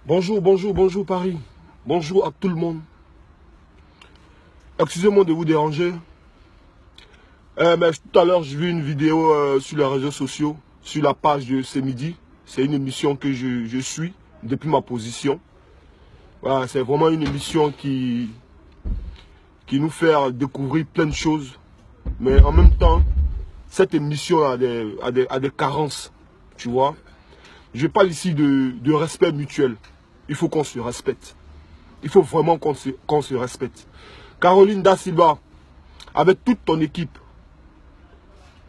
Bonjour, bonjour, bonjour Paris. Bonjour à tout le monde. Excusez-moi de vous déranger. Mais tout à l'heure, j'ai vu une vidéo sur les réseaux sociaux, sur la page de Ce Midi. C'est une émission que je suis depuis ma position. Voilà, c'est vraiment une émission qui nous fait découvrir plein de choses. Mais en même temps, cette émission a des carences. Tu vois. Je parle ici de respect mutuel. Il faut qu'on se respecte. Il faut vraiment qu'on se respecte. Caroline Da Silva, avec toute ton équipe,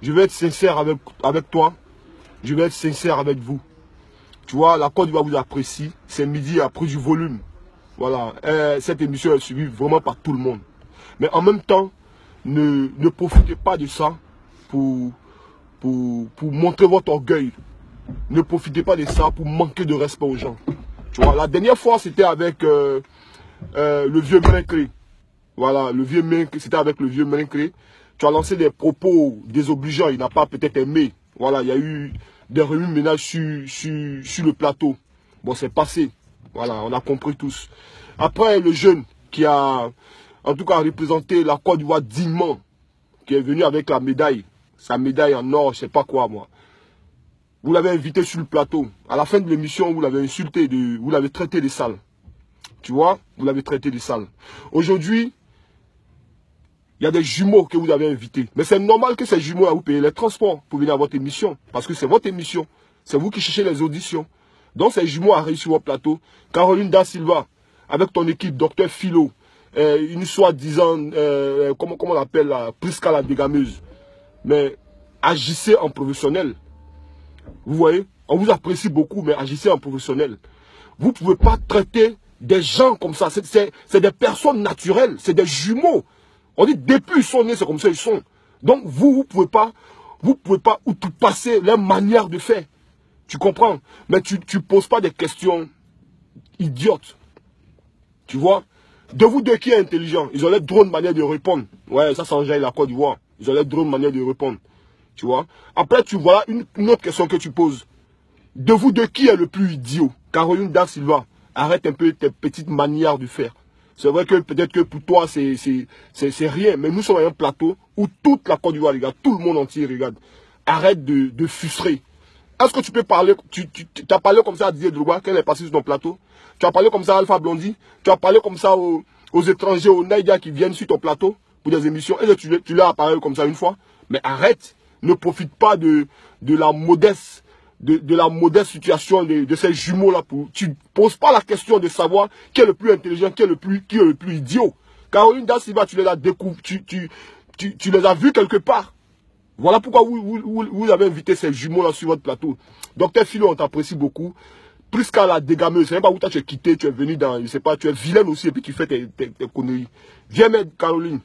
je vais être sincère avec toi. Je vais être sincère avec vous. Tu vois, la Côte d'Ivoire vous apprécie. Ce Midi a pris du volume. Voilà. Cette émission est suivie vraiment par tout le monde. Mais en même temps, ne profitez pas de ça pour montrer votre orgueil. Ne profitez pas de ça pour manquer de respect aux gens. Tu vois, la dernière fois, c'était avec le vieux Merinkré. Voilà, c'était avec le vieux Merinkré. Tu as lancé des propos désobligeants, il n'a pas peut-être aimé. Voilà, il y a eu des remue-ménage sur le plateau. Bon, c'est passé. Voilà, on a compris tous. Après, le jeune qui a, en tout cas, représenté la Côte d'Ivoire dignement, qui est venu avec la médaille, sa médaille en or, je sais pas quoi, moi. Vous l'avez invité sur le plateau. À la fin de l'émission, vous l'avez insulté, vous l'avez traité de sale. Tu vois, vous l'avez traité de sale. Aujourd'hui, il y a des jumeaux que vous avez invités. Mais c'est normal que ces jumeaux, vous payez les transports pour venir à votre émission. Parce que c'est votre émission. C'est vous qui cherchez les auditions. Donc ces jumeaux arrivent sur votre plateau. Caroline Da Silva, avec ton équipe, Docteur Philo, une soi-disant, comment on l'appelle là, Prisca la dégameuse. Mais agissez en professionnel. Vous voyez, on vous apprécie beaucoup, mais agissez en professionnel. Vous ne pouvez pas traiter des gens comme ça. C'est des personnes naturelles, c'est des jumeaux. On dit depuis ils sont nés, c'est comme ça ils sont. Donc vous ne pouvez pas outrepasser leur manière de faire. Tu comprends? Mais tu ne poses pas des questions idiotes. Tu vois? De vous deux qui est intelligent, ils ont leur drôle de manière de répondre. Ouais, ça enjaille la Côte d'Ivoire. Ils ont leur drôle de manière de répondre. Tu vois? Après, tu vois une autre question que tu poses. De vous deux, qui est le plus idiot? Caroline Da Silva, arrête un peu tes petites manières de faire. C'est vrai que peut-être que pour toi, c'est rien. Mais nous sommes à un plateau où toute la Côte d'Ivoire regarde, tout le monde entier regarde. Arrête de frustrer. Est-ce que tu peux parler, tu as parlé comme ça à Didier Drogba, qu'elle est passée sur ton plateau? Tu as parlé comme ça à Alpha Blondy? Tu as parlé comme ça aux étrangers, aux Naïdia qui viennent sur ton plateau pour des émissions? Et tu leur as parlé comme ça une fois? Mais arrête. Ne profite pas de la modeste situation de ces jumeaux-là. Tu ne poses pas la question de savoir qui est le plus intelligent, qui est le plus idiot. Caroline Da Silva, tu les as découverts, tu les as vus quelque part. Voilà pourquoi vous avez invité ces jumeaux-là sur votre plateau. Docteur Philo, on t'apprécie beaucoup. Prisca la dégameuse, c'est même pas où tu es quitté, tu es venu dans, je sais pas, tu es vilaine aussi et puis tu fais tes conneries. Viens m'aider, Caroline.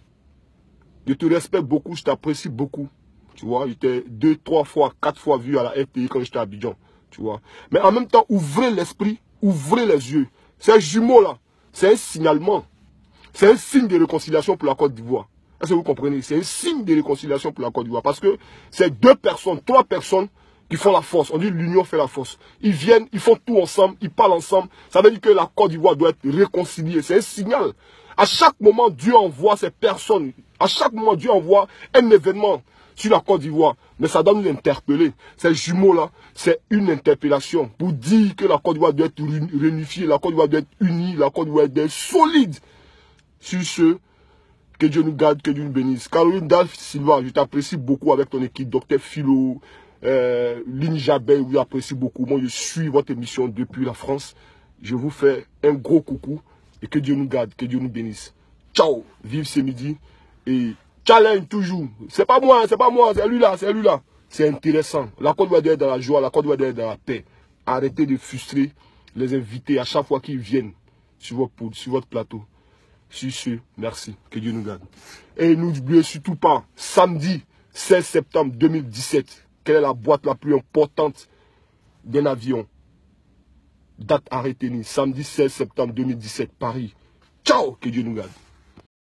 Je te respecte beaucoup, je t'apprécie beaucoup. Tu vois, j'étais 2, 3 fois, 4 fois vu à la RTI quand j'étais à Abidjan. Tu vois. Mais en même temps, ouvrez l'esprit, ouvrez les yeux. Ces jumeaux-là, c'est un signalement. C'est un signe de réconciliation pour la Côte d'Ivoire. Est-ce que vous comprenez? C'est un signe de réconciliation pour la Côte d'Ivoire. Parce que c'est 2 personnes, 3 personnes qui font la force. On dit l'union fait la force. Ils viennent, ils font tout ensemble, ils parlent ensemble. Ça veut dire que la Côte d'Ivoire doit être réconciliée. C'est un signal. À chaque moment, Dieu envoie ces personnes. À chaque moment, Dieu envoie un événement sur la Côte d'Ivoire. Mais ça doit nous interpeller. Ces jumeaux-là, c'est une interpellation pour dire que la Côte d'Ivoire doit être réunifiée, la Côte d'Ivoire doit être unie, la Côte d'Ivoire doit être solide. Sur ce, que Dieu nous garde, que Dieu nous bénisse. Caroline Da Silva, je t'apprécie beaucoup avec ton équipe, Docteur Philo, Lynn Jabel, je vous apprécie beaucoup. Moi, je suis votre émission depuis la France. Je vous fais un gros coucou et que Dieu nous garde, que Dieu nous bénisse. Ciao, vive Ce Midi et challenge toujours. C'est pas moi, c'est lui-là, c'est lui-là. C'est intéressant. La Côte d'Ivoire doit être dans la joie, la Côte d'Ivoire doit être dans la paix. Arrêtez de frustrer les invités à chaque fois qu'ils viennent sur votre plateau. Sur ce, merci. Que Dieu nous garde. Et n'oubliez surtout pas, samedi 16 septembre 2017, quelle est la boîte la plus importante d'un avion? Date à retenir, samedi 16 septembre 2017, Paris. Ciao, que Dieu nous garde.